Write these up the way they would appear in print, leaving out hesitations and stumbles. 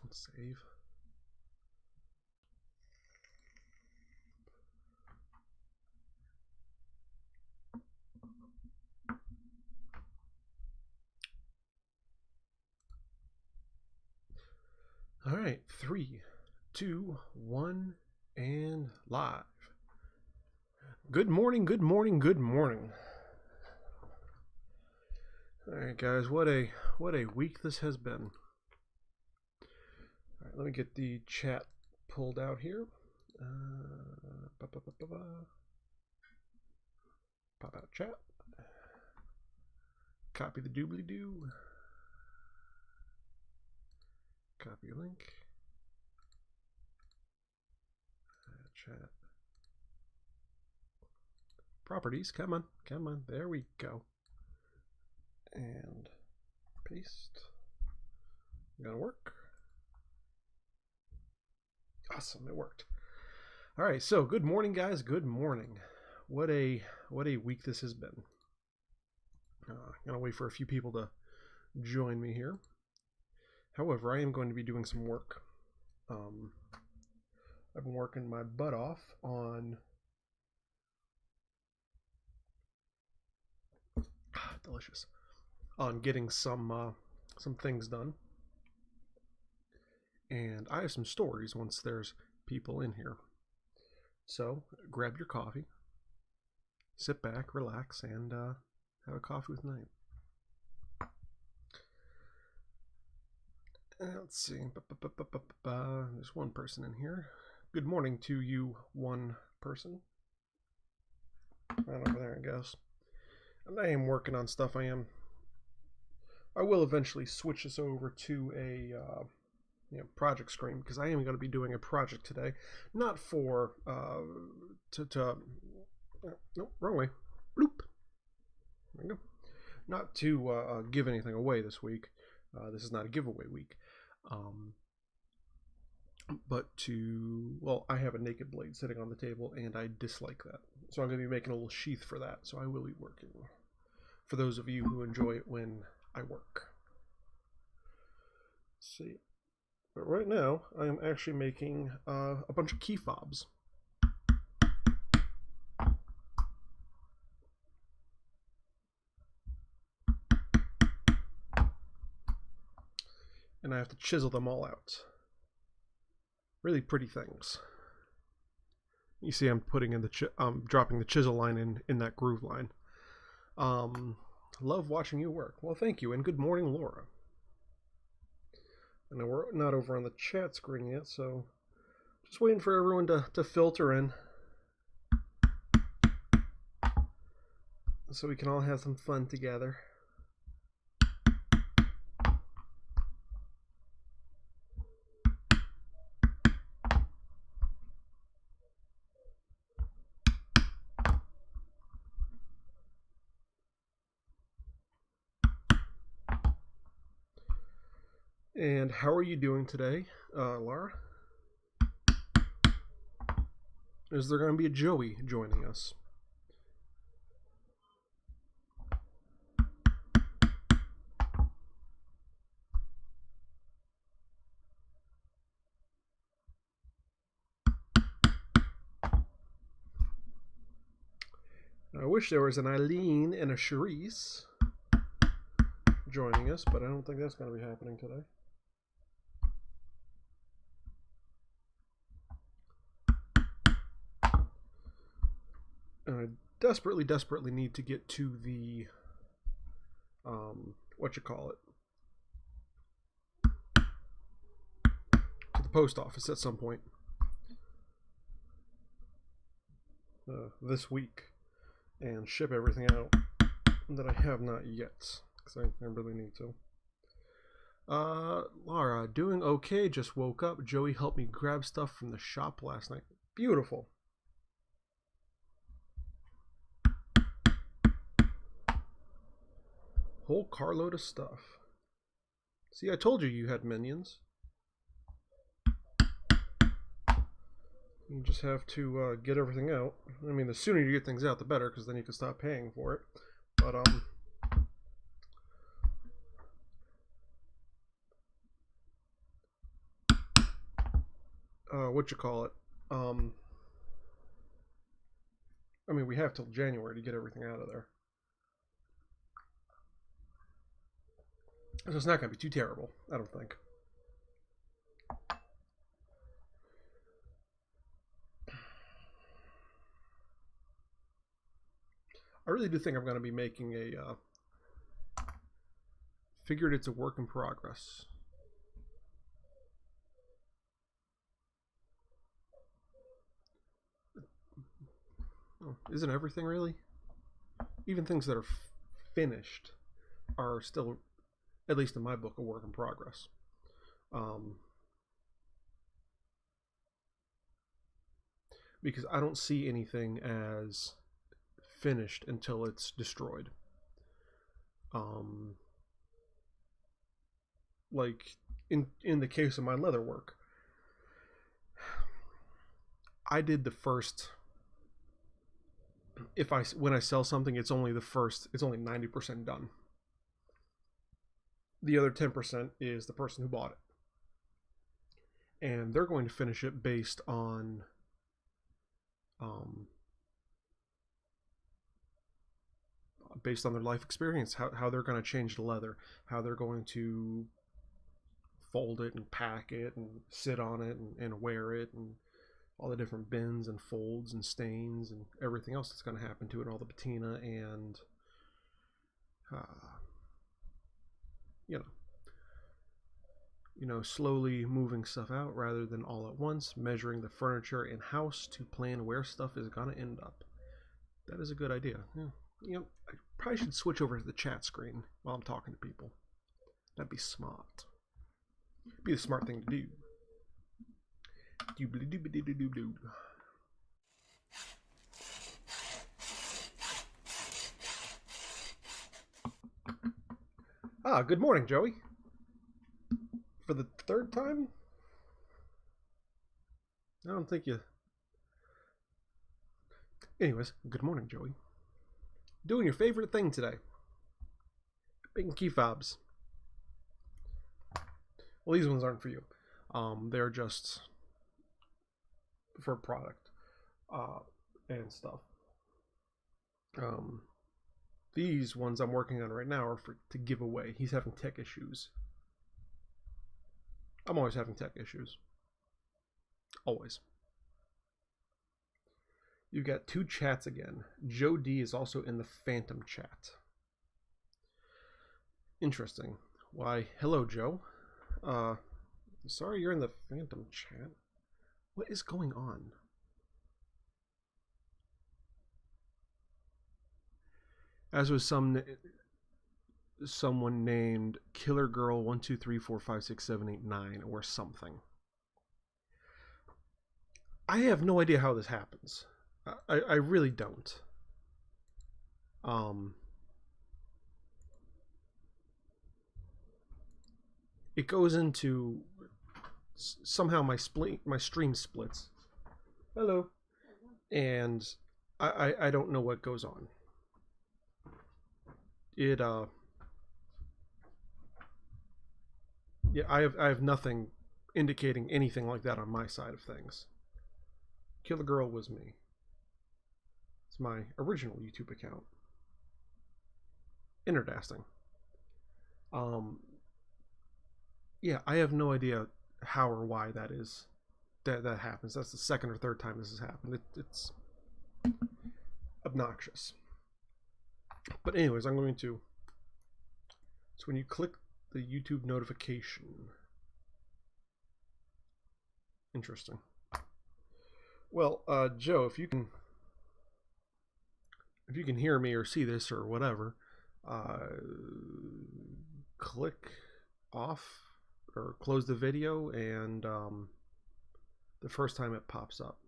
Let's save. All right, 3, 2, 1, and live. Good morning, good morning, good morning. All right, guys, what a week this has been. All right, let me get the chat pulled out here. Pop out chat. Copy the doobly-doo. Copy link. Chat. Properties, come on, come on. There we go. And paste. Gonna work. Awesome, it worked. All right, so good morning, guys. Good morning. What a week this has been. Gonna wait for a few people to join me here. However, I am going to be doing some work. I've been working my butt off on delicious on getting some things done. And I have some stories once there's people in here. So grab your coffee, sit back, relax, and have a coffee with me. Let's see. There's one person in here. Good morning to you, one person. Right over there, I guess. And I am working on stuff. I will eventually switch this over to a project screen, because I am going to be doing a project today. Not for nope, wrong way. Bloop. There we go. Not to give anything away this week. This is not a giveaway week. But I have a naked blade sitting on the table, and I dislike that. So I'm going to be making a little sheath for that. So I will be working. For those of you who enjoy it when I work. Let's see. But right now, I am actually making a bunch of key fobs. And I have to chisel them all out. Really pretty things. You see, I'm putting in dropping the chisel line in that groove line. Love watching you work. Well, thank you, and good morning, Laura. I know we're not over on the chat screen yet, so just waiting for everyone to filter in, so we can all have some fun together. And how are you doing today, Laura? Is there going to be a Joey joining us? I wish there was an Eileen and a Charisse joining us, but I don't think that's going to be happening today. And I desperately need to get to the to the post office at some point this week and ship everything out that I have not yet, because I really need to. Laura, doing okay, just woke up. Joey helped me grab stuff from the shop last night. Beautiful. Whole carload of stuff. See, I told you had minions. You just have to get everything out. I mean, the sooner you get things out, the better, because then you can stop paying for it. But what you call it? I mean, we have till January to get everything out of there. So it's not going to be too terrible, I don't think. I really do think I'm going to be making a... figured it's a work in progress. Oh, isn't everything really? Even things that are finished are still, at least in my book, a work in progress. Because I don't see anything as finished until it's destroyed. Like in the case of my leather work, I did the first. When I sell something, it's only 90% done. The other 10% is the person who bought it, and they're going to finish it based on their life experience, how they're going to change the leather, how they're going to fold it and pack it and sit on it and wear it, and all the different bends and folds and stains and everything else that's going to happen to it, all the patina and slowly moving stuff out rather than all at once, measuring the furniture in house to plan where stuff is going to end up. That is a good idea. Yeah. I probably should switch over to the chat screen while I'm talking to people. That'd be smart. Be the smart thing to do. Good morning, Joey. For the third time? I don't think you... Anyways, good morning, Joey. Doing your favorite thing today. Making key fobs. Well, these ones aren't for you. They're just for product and stuff. These ones I'm working on right now are to give away. He's having tech issues. I'm always having tech issues. Always. You've got two chats again. Joe D is also in the Phantom chat. Interesting. Why, hello, Joe. Sorry you're in the Phantom chat. What is going on? As was someone named Killer Girl 123456789 or something. I have no idea how this happens. I really don't. It goes into somehow my stream splits. Hello. And I don't know what goes on. It yeah, I have nothing indicating anything like that on my side of things. Killer Girl was me. It's my original YouTube account. Interesting. Yeah, I have no idea how or why that is. That happens. That's the second or third time this has happened. It's obnoxious. But anyways, I'm going to... So when you click the YouTube notification... Interesting. Well, Joe, if you can hear me or see this or whatever, click off or close the video, and the first time it pops up.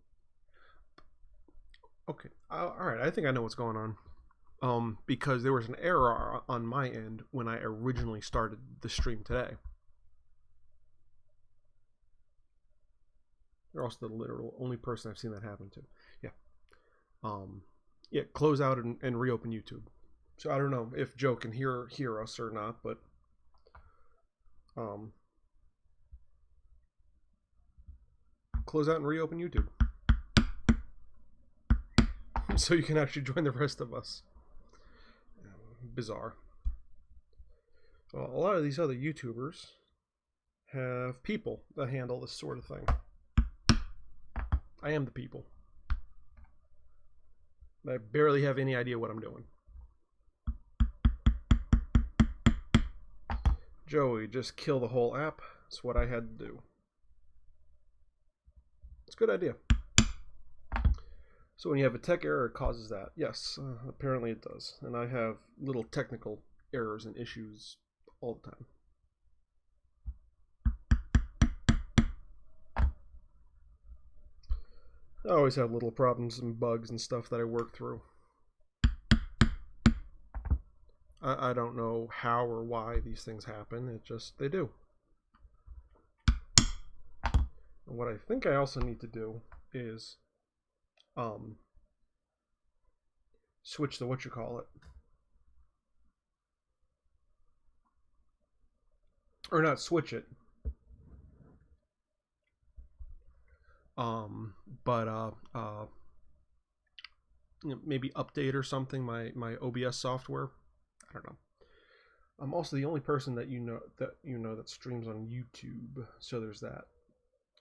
Okay, all right, I think I know what's going on. Because there was an error on my end when I originally started the stream today. You're also the literal only person I've seen that happen to. Yeah. Yeah, close out and reopen YouTube. So I don't know if Joe can hear us or not, but close out and reopen YouTube. So you can actually join the rest of us. Bizarre. Well, a lot of these other YouTubers have people that handle this sort of thing. I am the people. I barely have any idea what I'm doing. Joey, just kill the whole app. That's what I had to do. It's a good idea. So when you have a tech error, it causes that. Yes, apparently it does. And I have little technical errors and issues all the time. I always have little problems and bugs and stuff that I work through. I don't know how or why these things happen. It just, they do. And what I think I also need to do is switch the whatchamacallit. Or not switch it. But maybe update or something my OBS software. I don't know. I'm also the only person that you know that streams on YouTube, so there's that.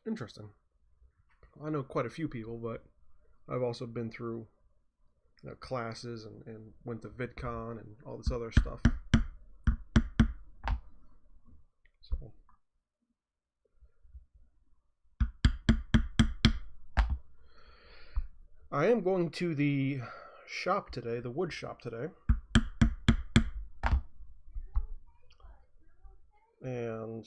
Interesting. I know quite a few people, but I've also been through classes and went to VidCon and all this other stuff. So I am going to the shop today, the wood shop today. And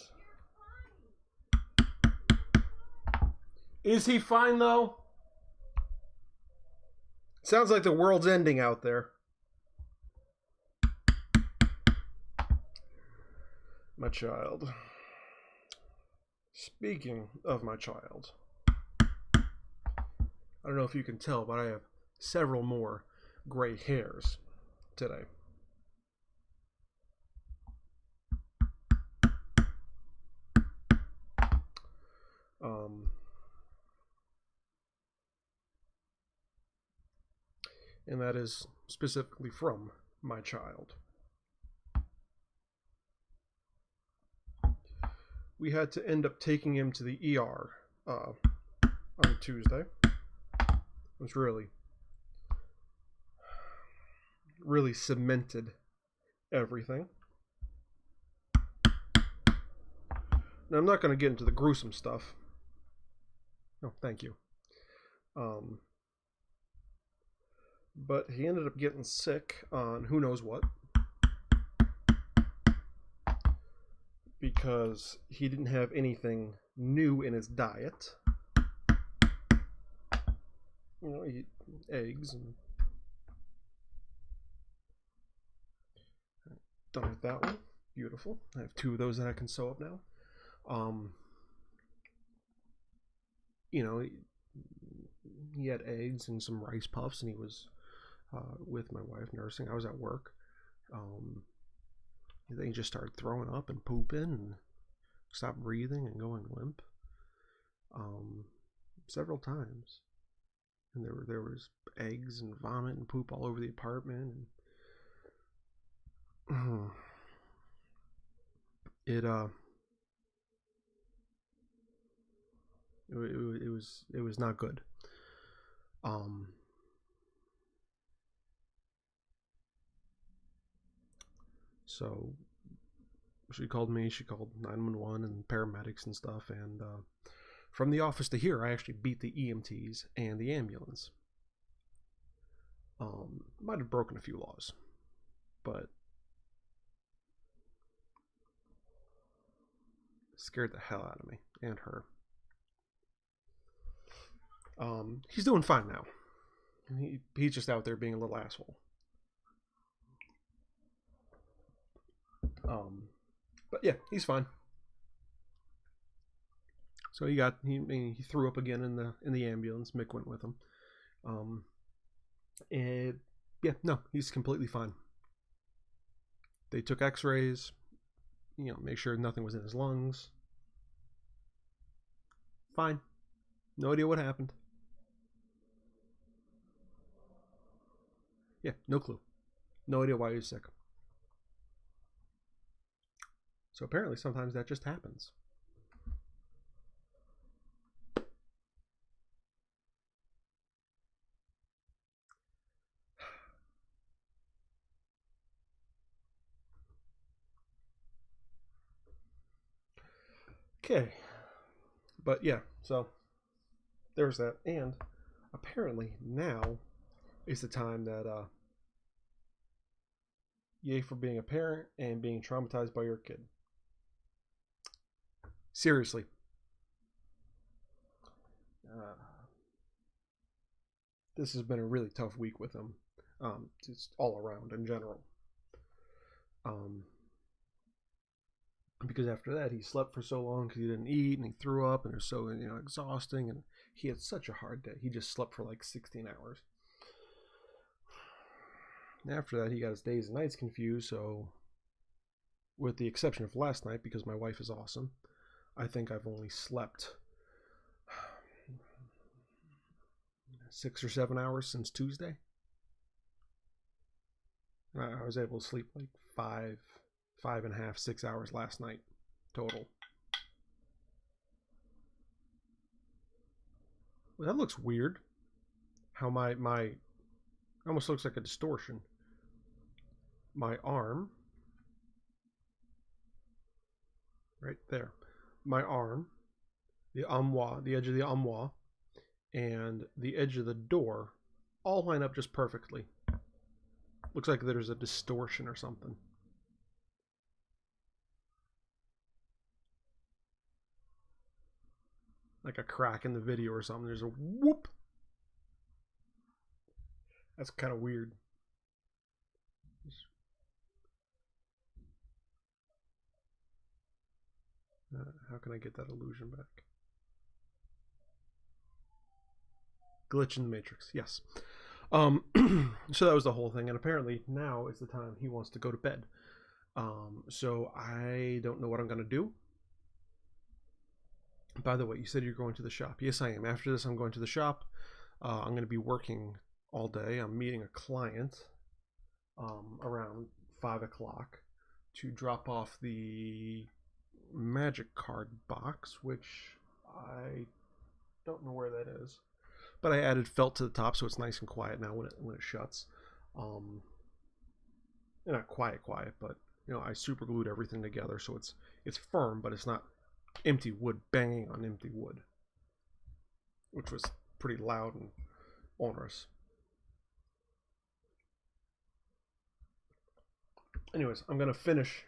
is he fine though? Sounds like the world's ending out there. My child. Speaking of my child, I don't know if you can tell, but I have several more gray hairs today. And that is specifically from my child. We had to end up taking him to the ER on Tuesday. It was really cemented everything. Now, I'm not going to get into the gruesome stuff. No, thank you. But he ended up getting sick on who knows what. Because he didn't have anything new in his diet. You know, he eat eggs and... Done with that one. Beautiful. I have two of those that I can sew up now. You know, he had eggs and some rice puffs, and he was with my wife nursing. I was at work. Then he just started throwing up and pooping and stopped breathing and going limp several times. And there was eggs and vomit and poop all over the apartment. And it was not good. So she called me. She called 911 and paramedics and stuff. And from the office to here, I actually beat the EMTs and the ambulance. Might have broken a few laws, but scared the hell out of me and her. He's doing fine now. He's just out there being a little asshole. But yeah, he's fine. So he threw up again in the ambulance. Mick went with him. And yeah, no, he's completely fine. They took x-rays, make sure nothing was in his lungs. Fine. No idea what happened. Yeah, no clue. No idea why he was sick. So apparently sometimes that just happens. Okay. But yeah, so there's that. And apparently now is the time that yay for being a parent and being traumatized by your kid. Seriously. Uh, this has been a really tough week with him. Just all around in general. Um, because after that he slept for so long because he didn't eat and he threw up and it was so exhausting, and he had such a hard day. He just slept for like 16 hours. And after that he got his days and nights confused. So with the exception of last night, because my wife is awesome, I think I've only slept 6 or 7 hours since Tuesday. I was able to sleep like 5.5, 6 hours last night total. Well, that looks weird. How my almost looks like a distortion. My arm, right there, my arm, the armoire, the edge of the armoire, and the edge of the door all line up just perfectly. Looks like there's a distortion or something. Like a crack in the video or something. There's a whoop. That's kind of weird. How can I get that illusion back? Glitch in the Matrix. Yes. So that was the whole thing, and apparently now is the time he wants to go to bed. So I don't know what I'm gonna do. By the way, you said you're going to the shop. Yes, I am. After this, I'm going to the shop. I'm going to be working all day. I'm meeting a client around 5 o'clock to drop off the magic card box, which I don't know where that is. But I added felt to the top, so it's nice and quiet now when it shuts. Not quiet, but I super glued everything together, so it's firm, but it's not empty wood banging on empty wood, which was pretty loud and onerous. Anyways, I'm gonna finish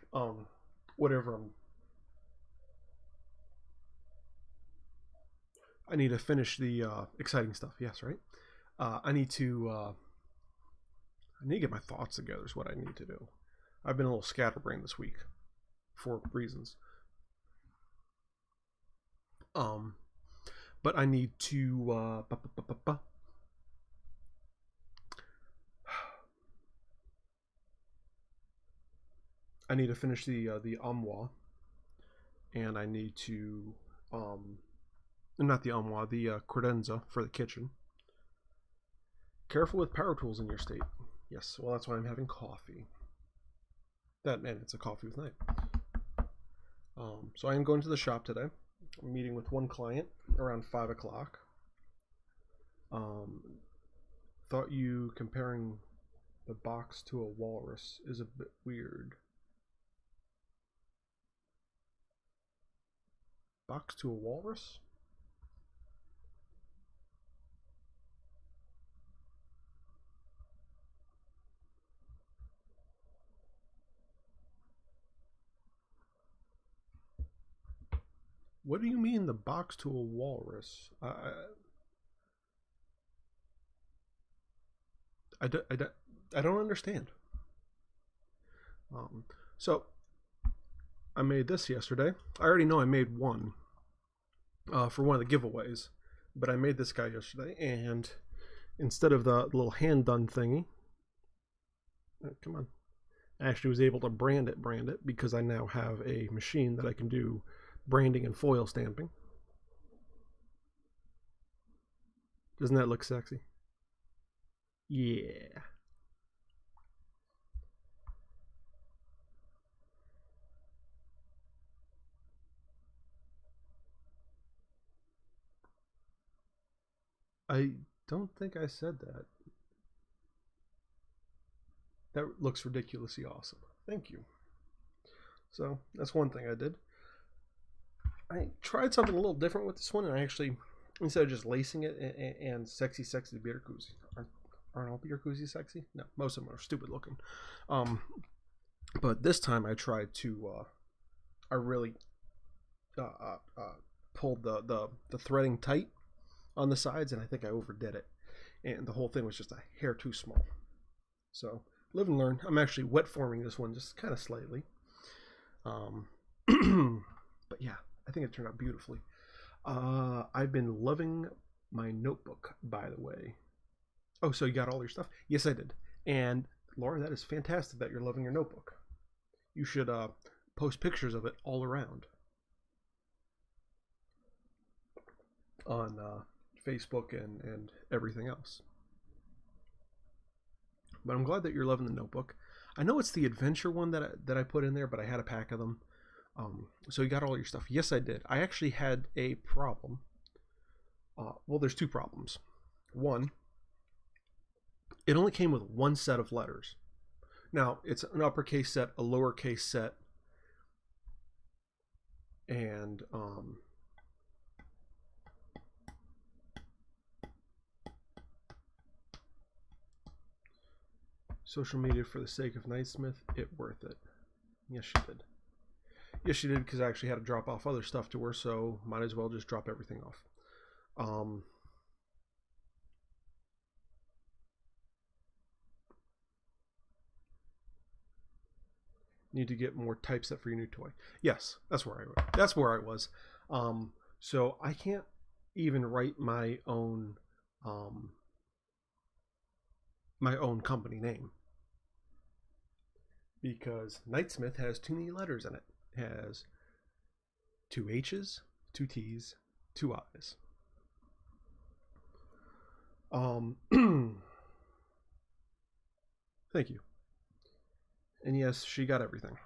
whatever I need to finish the exciting stuff. Yes, right. I need to get my thoughts together. Is what I need to do. I've been a little scatterbrained this week for reasons. But I need to I need to finish the armoire, and I need to not the armoire, the credenza for the kitchen. Careful with power tools in your state. Yes, well that's why I'm having coffee. That, and it's a coffee with night. So I am going to the shop today. I'm meeting with one client around 5 o'clock. Thought you comparing the box to a walrus is a bit weird. Box to a walrus? What do you mean the box to a walrus? I don't understand. So I made this yesterday. I already know I made one for one of the giveaways, but I made this guy yesterday, and instead of the little hand done thingy, come on, I actually was able to brand it because I now have a machine that I can do branding and foil stamping. Doesn't that look sexy? Yeah. I don't think I said that. That looks ridiculously awesome. Thank you. So that's one thing I did. I tried something a little different with this one, and I actually, instead of just lacing it and sexy beer koozie, aren't all beer koozies sexy? No, most of them are stupid looking. But this time I tried to, I really pulled the threading tight on the sides, and I think I overdid it, and the whole thing was just a hair too small. So live and learn. I'm actually wet forming this one just kind of slightly. But yeah, I think it turned out beautifully. I've been loving my notebook, by the way. Oh, so you got all your stuff? Yes, I did. And Laura, that is fantastic that you're loving your notebook. You should post pictures of it all around on Facebook and everything else. But I'm glad that you're loving the notebook. I know it's the adventure one that I put in there, but I had a pack of them. So you got all your stuff. Yes, I did. I actually had a problem. Well, there's two problems. One, it only came with one set of letters. Now, it's an uppercase set, a lowercase set, and social media for the sake of Knightsmith, it worth it. Yes, she did. Yes, she did, because I actually had to drop off other stuff to her, so might as well just drop everything off. Need to get more typeset for your new toy. Yes, that's where I was. So I can't even write my own company name, because Knightsmith has too many letters in it. It has 2 H's, 2 T's, 2 I's. Thank you. And yes, she got everything.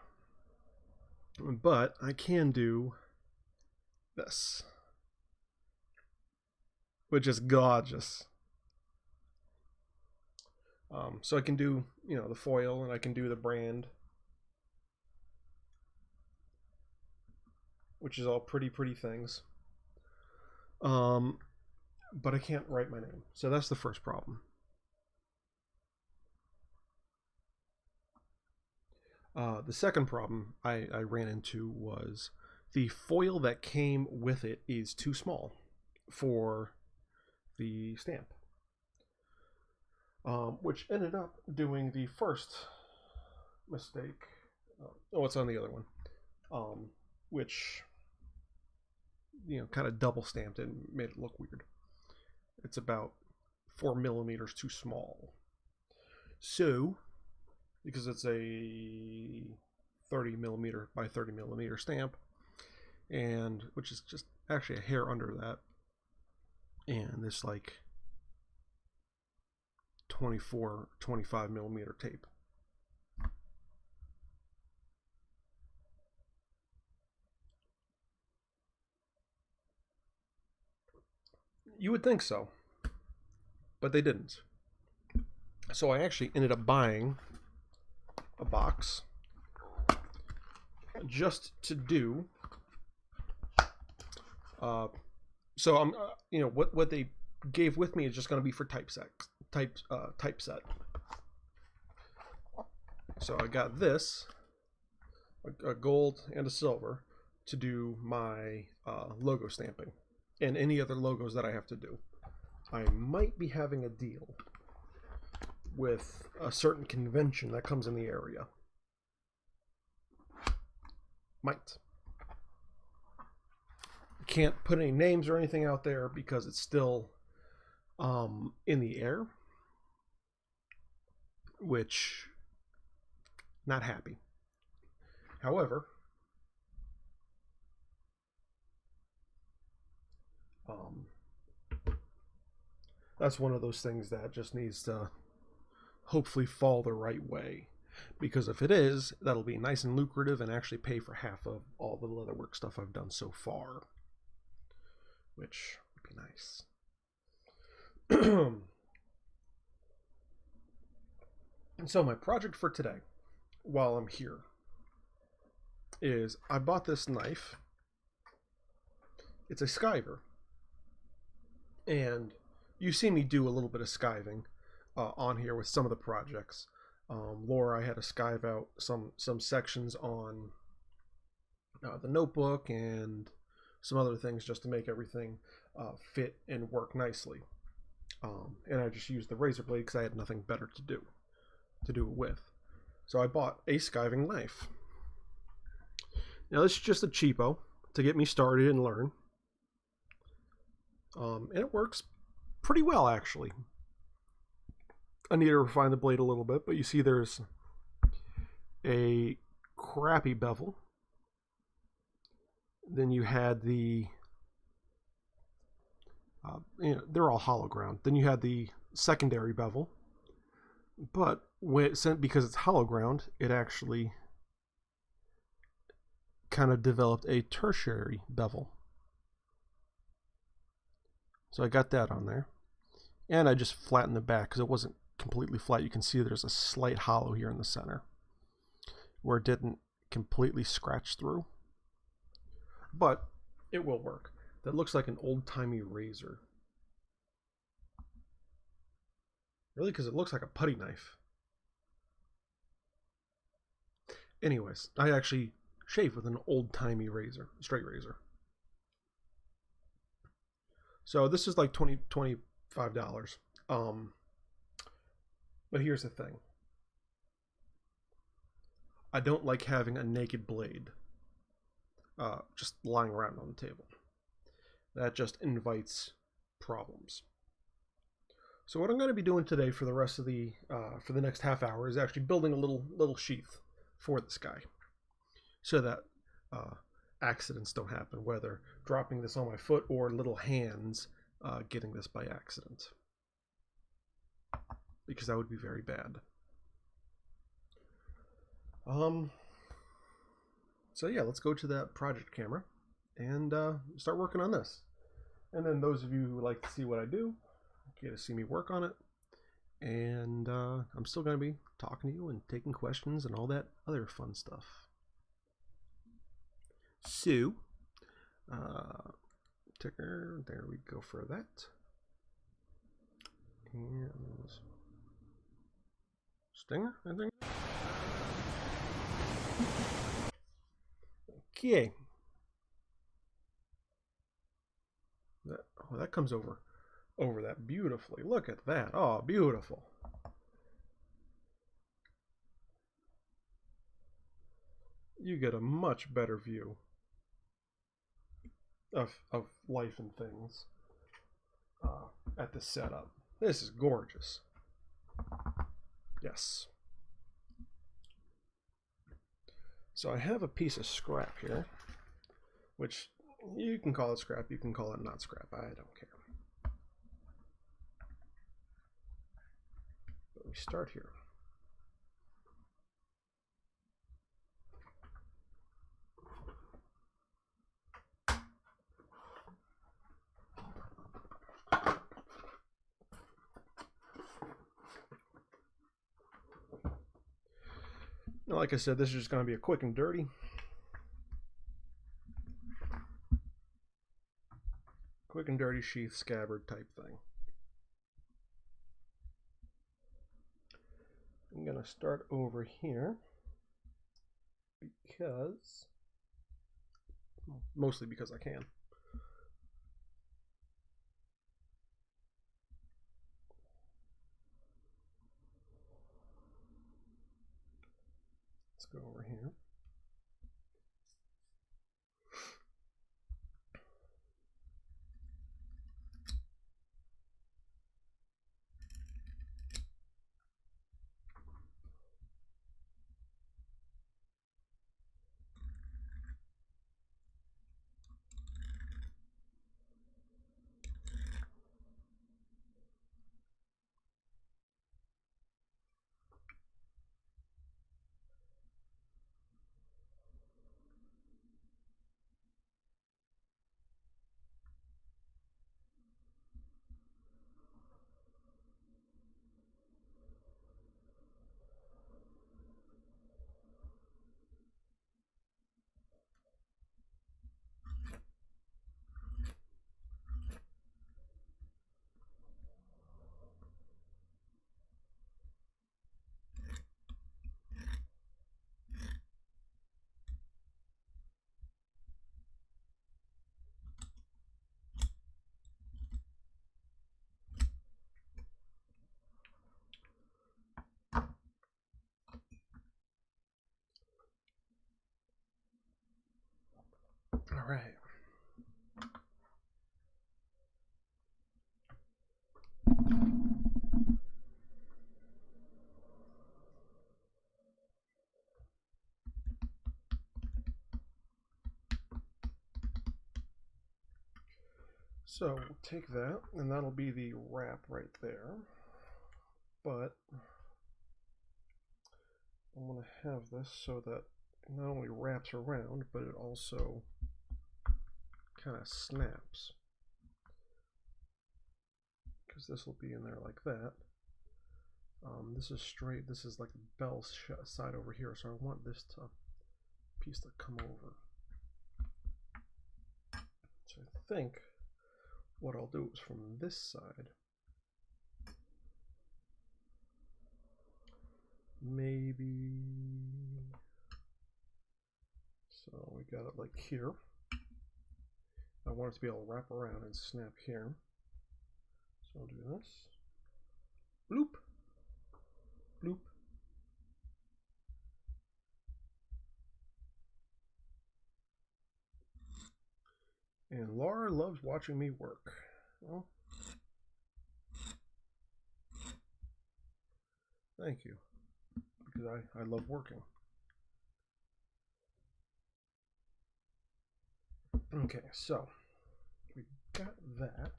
But I can do this, which is gorgeous. So I can do, the foil, and I can do the brand, which is all pretty things. But I can't write my name. So that's the first problem. The second problem I ran into was the foil that came with it is too small for the stamp, which ended up doing the first mistake. Oh, it's on the other one, which kind of double stamped and made it look weird. It's about 4 millimeters too small. So, because it's a 30 millimeter by 30 millimeter stamp, and which is just actually a hair under that, and this like 25 millimeter tape. You would think so, but they didn't. So I actually ended up buying a box just to do. So I'm, what they gave with me is just going to be for typeset. So I got this, a gold and a silver, to do my logo stamping and any other logos that I have to do. I might be having a deal with a certain convention that comes in the area. Might. Can't put any names or anything out there because it's still in the air, which, not happy. However, that's one of those things that just needs to hopefully fall the right way. Because if it is, that'll be nice and lucrative and actually pay for half of all the leatherwork stuff I've done so far. Which would be nice. And so my project for today, while I'm here, is I bought this knife. It's a skiver. And you see me do a little bit of skiving on here with some of the projects. Laura, I had to skive out some sections on the notebook and some other things just to make everything fit and work nicely. And I just used the razor blade because I had nothing better to do it with. So I bought a skiving knife. Now this is just a cheapo to get me started and learn. And it works pretty well, actually. I need to refine the blade a little bit, but you see there's a crappy bevel. Then you had the, they're all hollow ground. Then you had the secondary bevel. But because it's hollow ground, it actually kind of developed a tertiary bevel. So I got that on there. And I just flattened the back because it wasn't completely flat. You can see there's a slight hollow here in the center where it didn't completely scratch through. But it will work. That looks like an old-timey razor. Really, because it looks like a putty knife. Anyways, I actually shave with an old-timey razor, straight razor. So this is like $25. But here's the thing. I don't like having a naked blade just lying around on the table. That just invites problems. So what I'm going to be doing today for the rest of the for the next half hour is actually building a little sheath for this guy, so that accidents don't happen, whether dropping this on my foot or little hands getting this by accident, because that would be very bad. So yeah, let's go to that project camera and start working on this. And then those of you who like to see what I do, get to see me work on it. And I'm still going to be talking to you and taking questions and all that other fun stuff. So, ticker, there we go for that. And stinger, I think. Okay. That comes over that beautifully. Look at that. Oh, beautiful. You get a much better view of life and things at the setup. This is gorgeous. Yes. So I have a piece of scrap here, which you can call it scrap, you can call it not scrap. I don't care. But we start here. Now, like I said, this is just going to be a quick and dirty. Quick and dirty sheath scabbard type thing. I'm going to start over here because, well, mostly because I can. Let's go over here. All right. So we'll take that, and that'll be the wrap right there. But I'm going to have this so that it not only wraps around, but it also kind of snaps. Because this will be in there like that. This is straight, this is like the bell side over here, so I want this piece to come over. So I think what I'll do is from this side, maybe, so we got it like here. I want it to be able to wrap around and snap here. So I'll do this. Bloop. Bloop. And Laura loves watching me work. Well, thank you. Because I love working. Okay, so we got that.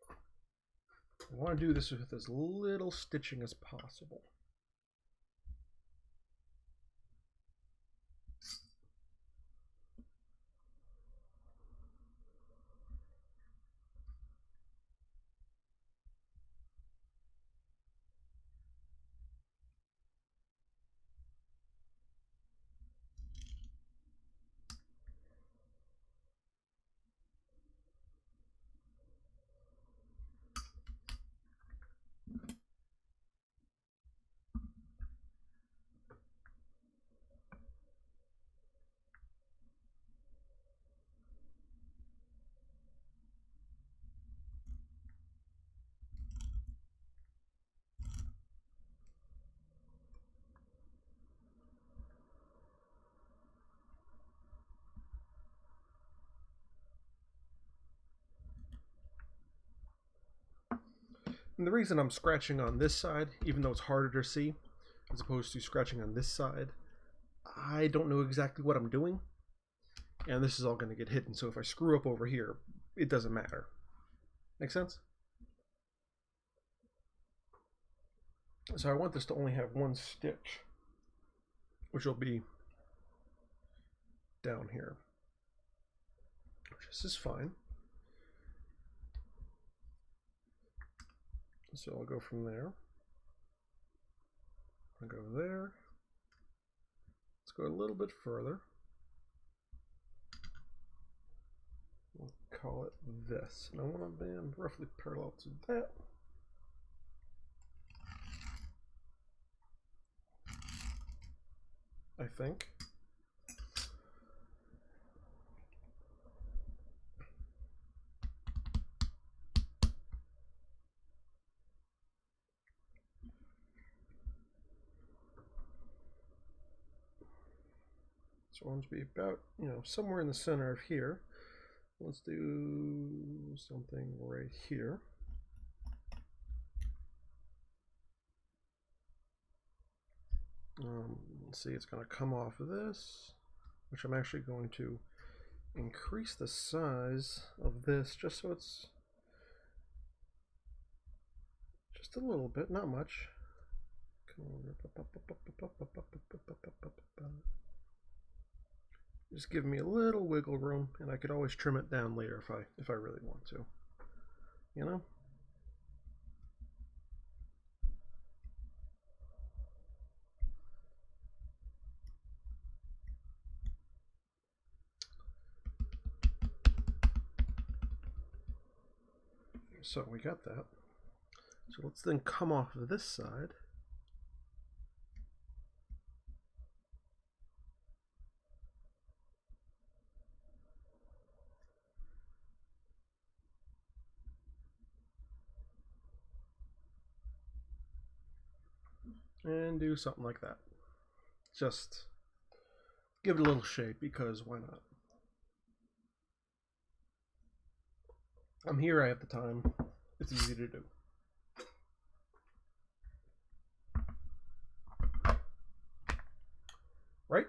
I want to do this with as little stitching as possible. And the reason I'm scratching on this side, even though it's harder to see, as opposed to scratching on this side, I don't know exactly what I'm doing. And this is all going to get hidden. So if I screw up over here, it doesn't matter. Make sense? So I want this to only have one stitch, which will be down here. This is fine. So I'll go from there. I'll go there. Let's go a little bit further. We'll call it this. And I want to band roughly parallel to that. I think. So I want to be about, somewhere in the center of here. Let's do something right here. Let's see, it's going to come off of this, which I'm actually going to increase the size of this just so it's just a little bit, not much. Just give me a little wiggle room, and I could always trim it down later if I really want to. So we got that. So let's then come off of this side. And do something like that. Just give it a little shape, because why not? I'm here, I have the time. It's easy to do. Right?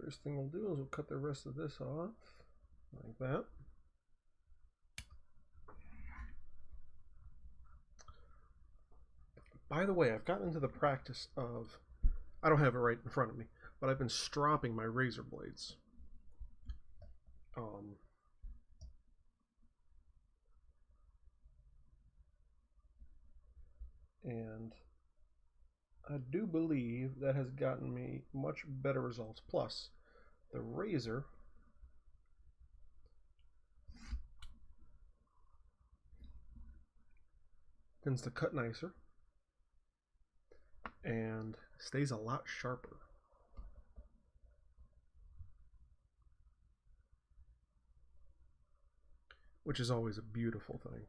First thing we'll do is we'll cut the rest of this off, like that. By the way, I've gotten into the practice of, I don't have it right in front of me, but I've been stropping my razor blades. And I do believe that has gotten me much better results. Plus, the razor tends to cut nicer and stays a lot sharper. Which is always a beautiful thing.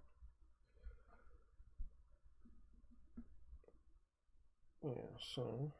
Yeah, so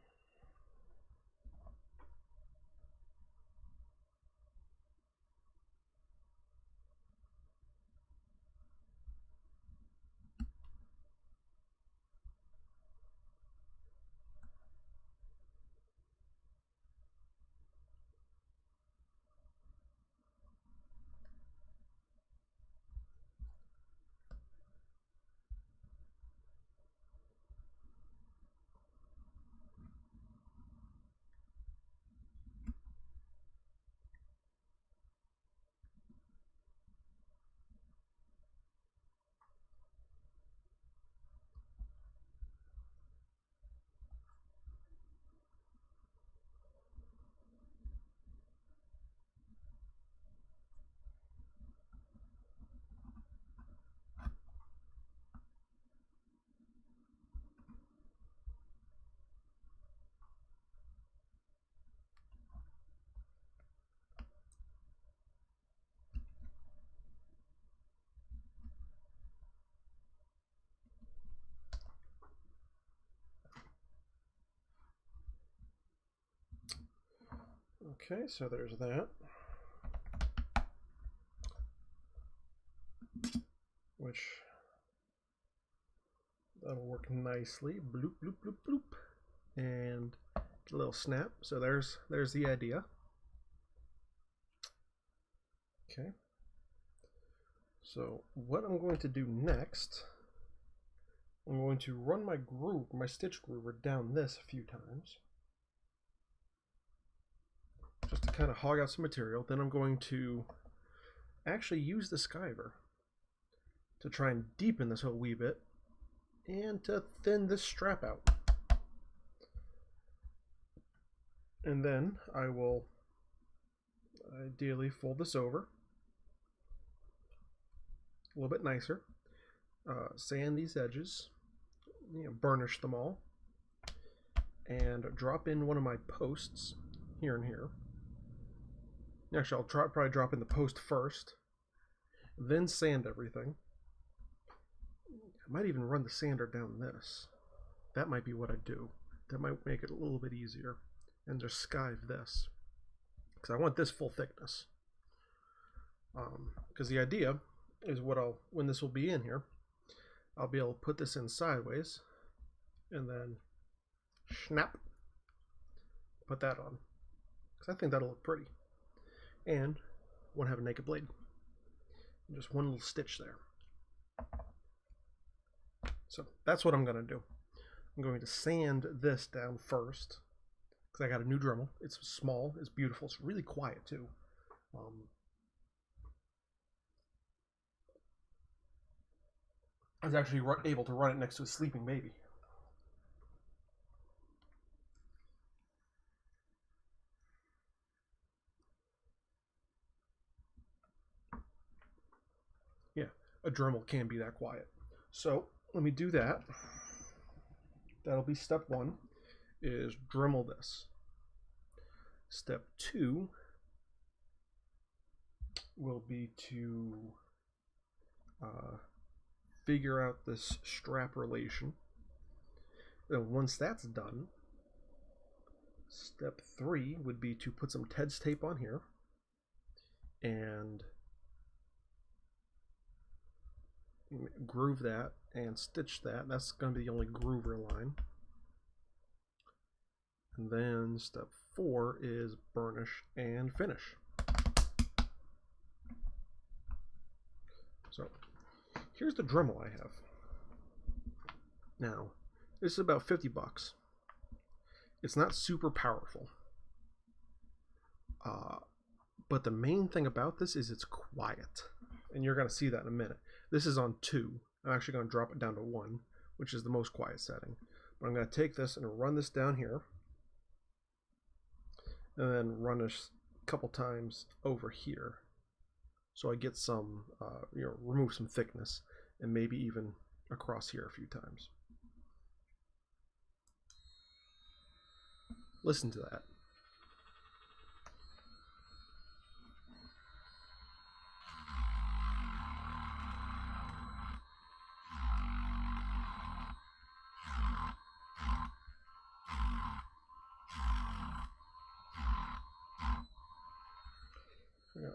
okay, so there's that. Which that'll work nicely. Bloop, bloop, bloop, bloop. And a little snap. So there's the idea. Okay. So what I'm going to do next, I'm going to run my groove, my stitch groover down this a few times. Just to kind of hog out some material. Then I'm going to actually use the skiver to try and deepen this a wee bit and to thin this strap out. And then I will ideally fold this over a little bit nicer, sand these edges, burnish them all, and drop in one of my posts here and here. Actually, I'll probably drop in the post first, then sand everything. I might even run the sander down this. That might be what I do. That might make it a little bit easier. And just skive this, because I want this full thickness. Because the idea is when this will be in here, I'll be able to put this in sideways, and then snap, put that on. Because I think that'll look pretty. And won't have a naked blade. Just one little stitch there. So that's what I'm going to do. I'm going to sand this down first, because I got a new Dremel. It's small, it's beautiful, it's really quiet too. I was actually able to run it next to a sleeping baby. Yeah, a Dremel can be that quiet. So let me do that. That'll be step one, is Dremel this. Step 2 will be to figure out this strap relation. And once that's done, step 3 would be to put some TEDS tape on here and groove that and stitch that. That's going to be the only groover line. And then step 4 is burnish and finish. So here's the Dremel I have. Now, this is about 50 bucks. It's not super powerful. But the main thing about this is it's quiet. And you're going to see that in a minute. This is on 2. I'm actually going to drop it down to 1, which is the most quiet setting. But I'm going to take this and run this down here. And then run this a couple times over here. So I get some, remove some thickness. And maybe even across here a few times. Listen to that. Yeah.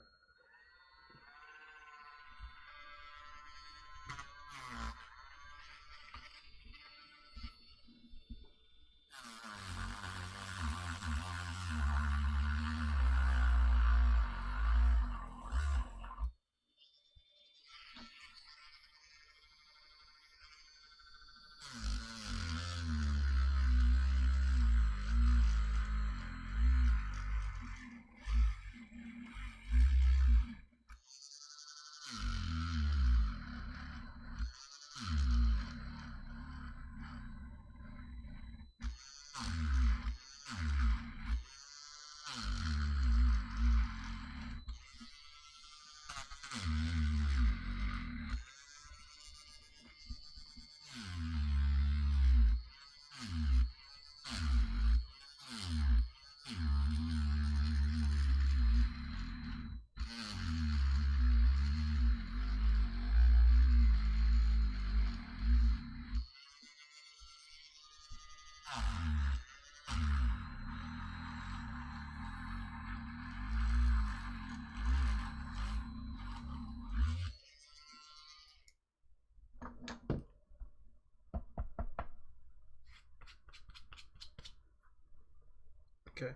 Okay.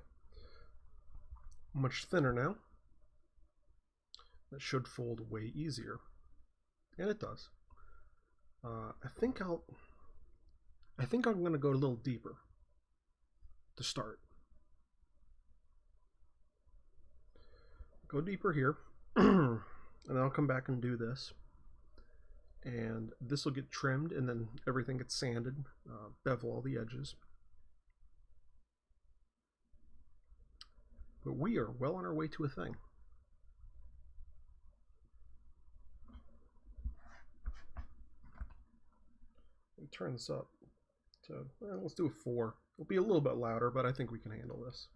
Much thinner now. That should fold way easier. And it does. I think I'm going to go a little deeper to start. Go deeper here. And then I'll come back and do this. And this will get trimmed, and then everything gets sanded, bevel all the edges. But we are well on our way to a thing. Let me turn this up to, let's do a 4. It'll be a little bit louder, but I think we can handle this.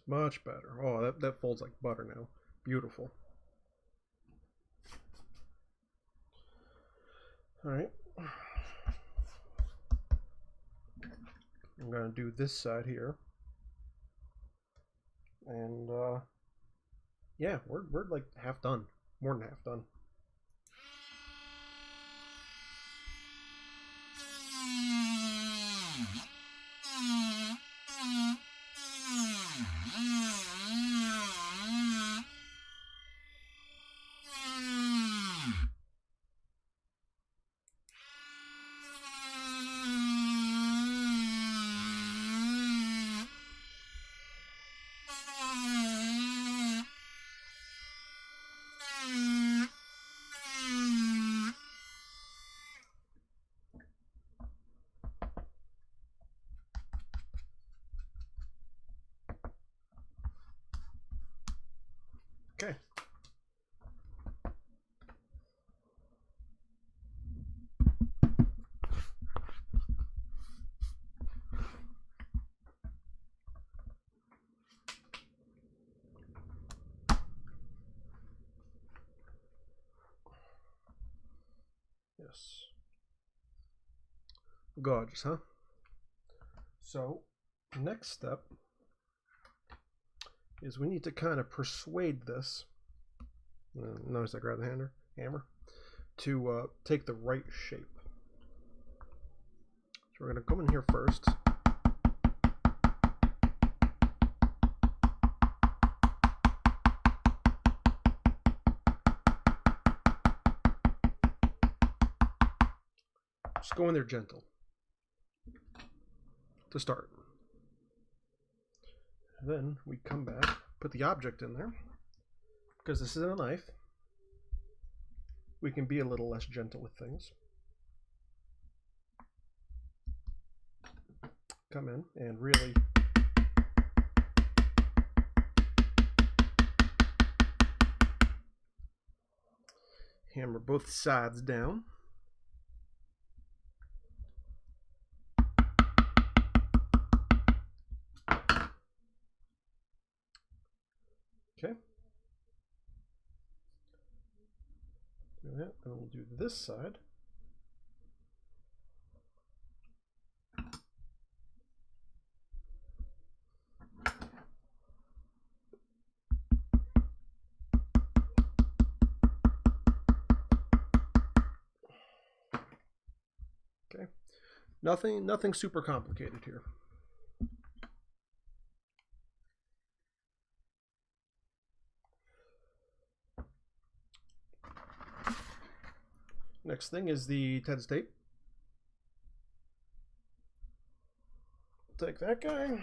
Much better. Oh, that folds like butter now. Beautiful. All right. I'm going to do this side here. And yeah, we're like half done. More than half done. Gorgeous, huh? So, next step is we need to kind of persuade this. Notice I grabbed the hammer to take the right shape. So we're going to come in here first. Just go in there gentle to start. And then we come back, put the object in there. Because this is a knife, we can be a little less gentle with things. Come in and really hammer both sides down. Okay. Do that, and we'll do this side. Okay. Nothing super complicated here. Next thing is the TEDS tape. Take that guy.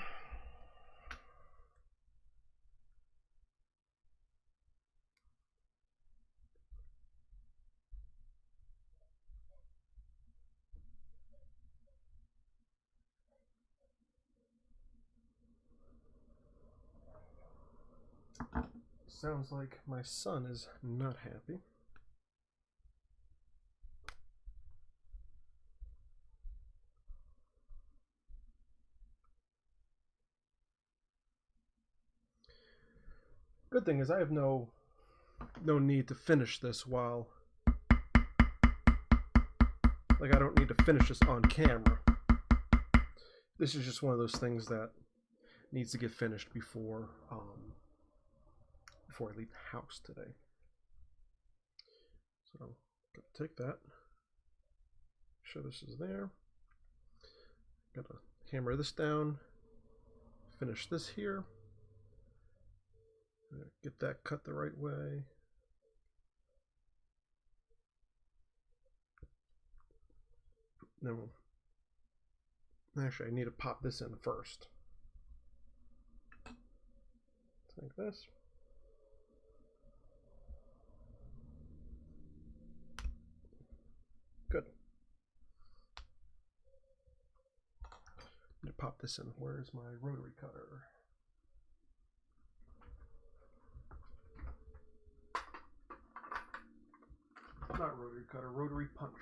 Sounds like my son is not happy. Good thing is I have no need to finish this while, like I don't need to finish this on camera. This is just one of those things that needs to get finished before I leave the house today. So I'm gonna take that, sure this is there. Gotta hammer this down, finish this here. Get that cut the right way. Then actually I need to pop this in first. Like this. Good. Need to pop this in. Where's my rotary cutter? Not rotary cutter, rotary punch.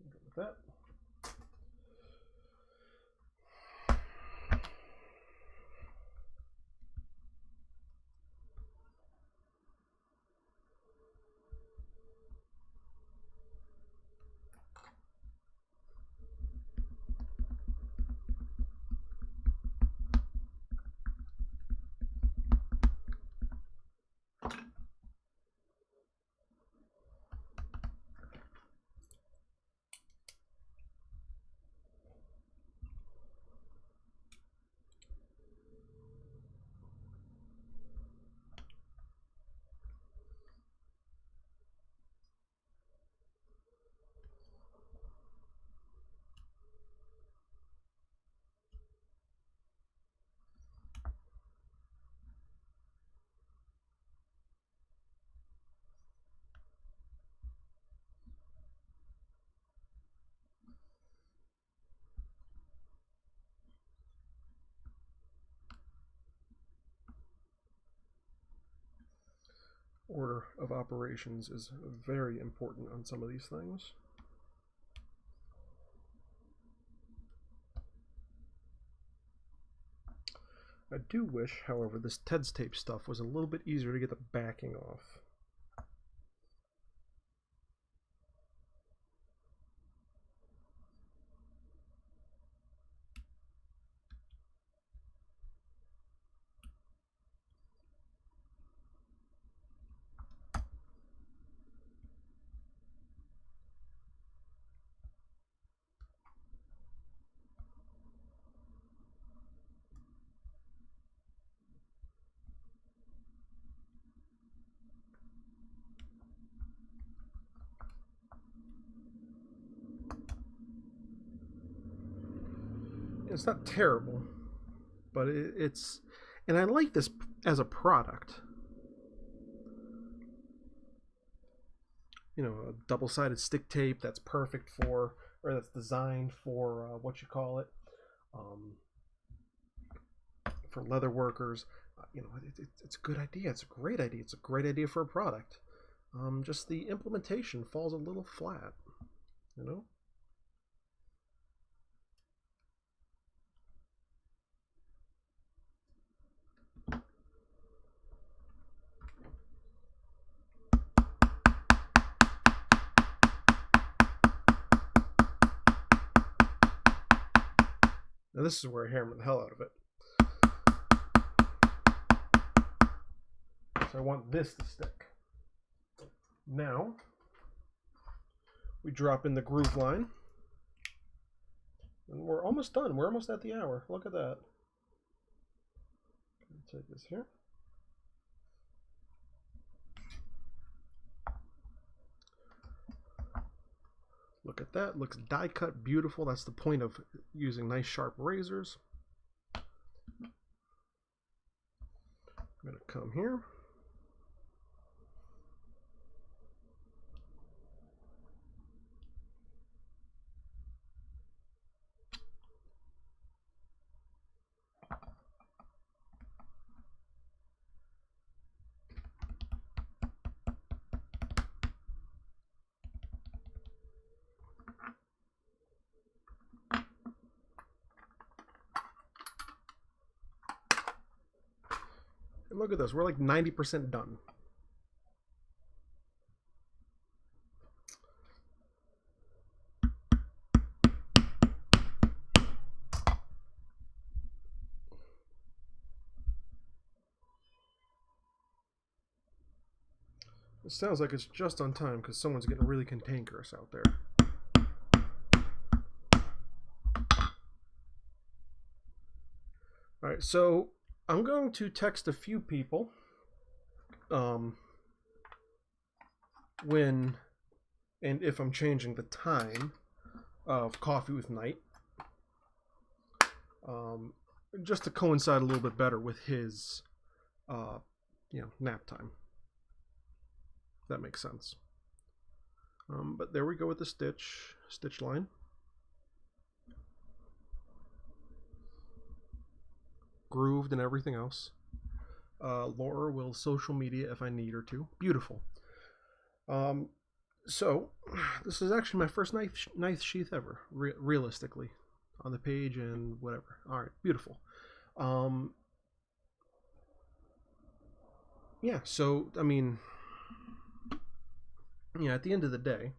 Go with that. Order of operations is very important on some of these things. I do wish, however, this TEDS tape stuff was a little bit easier to get the backing off. It's not terrible, but it's, and I like this as a product. You know, a double-sided stick tape that's perfect for, or that's designed for what you call it, for leather workers. You know, it's a good idea. It's a great idea. It's a great idea for a product. Just the implementation falls a little flat, you know? Now this is where I hammer the hell out of it. So I want this to stick. Now, we drop in the groove line. And we're almost done. We're almost at the hour. Look at that. Take this here. Look at that. Looks die cut beautiful. That's the point of using nice sharp razors. I'm going to come here. And look at this, we're like 90% done. It sounds like it's just on time because someone's getting really cantankerous out there. All right, so I'm going to text a few people when and if I'm changing the time of Coffee with Night, just to coincide a little bit better with his nap time. That makes sense. But there we go with the stitch line. Grooved and everything else. Laura will social media if I need her to. Beautiful. So this is actually my first knife sheath ever, realistically, on the page and whatever. All right, beautiful. Yeah. So I mean, yeah. At the end of the day,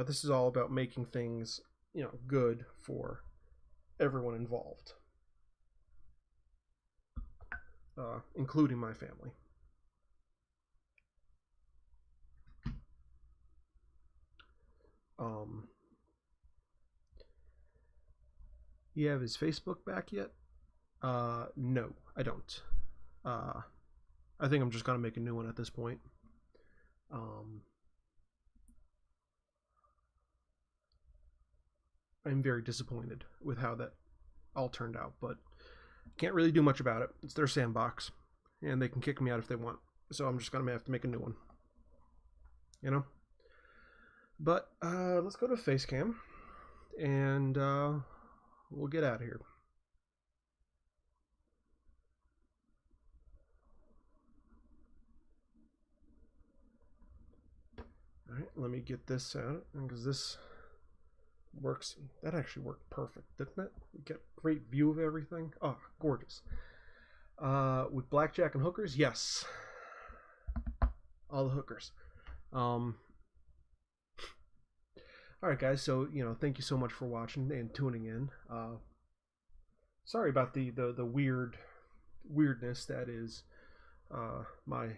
this is all about making things, good for everyone involved. Including my family. You have his Facebook back yet? No, I don't. I think I'm just gonna make a new one at this point. I'm very disappointed with how that all turned out, but can't really do much about it. It's their sandbox, and they can kick me out if they want. So I'm just gonna have to make a new one. But let's go to Facecam, and we'll get out of here. All right, let me get this out because this works. That actually worked perfect, didn't it? We get a great view of everything. Oh, gorgeous. With blackjack and hookers, yes. All the hookers. All right, guys. So thank you so much for watching and tuning in. Sorry about the weirdness that is my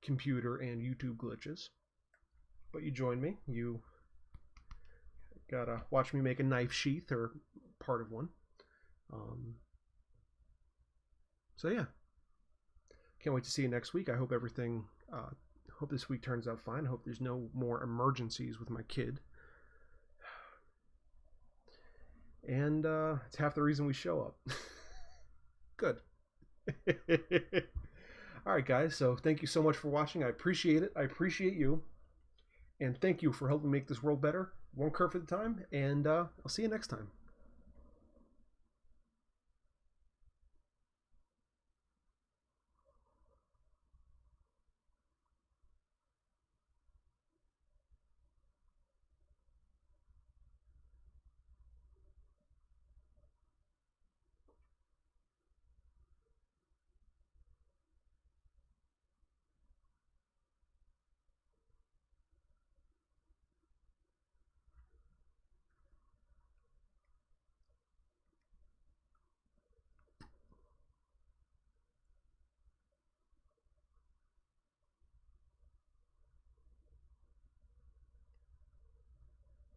computer and YouTube glitches. But you joined me. You gotta watch me make a knife sheath or part of one. So yeah, can't wait to see you next week. I hope everything. Hope this week turns out fine. I hope there's no more emergencies with my kid. And it's half the reason we show up. Good. All right, guys. So thank you so much for watching. I appreciate it. I appreciate you. And thank you for helping make this world better. One kerf at a time. And I'll see you next time.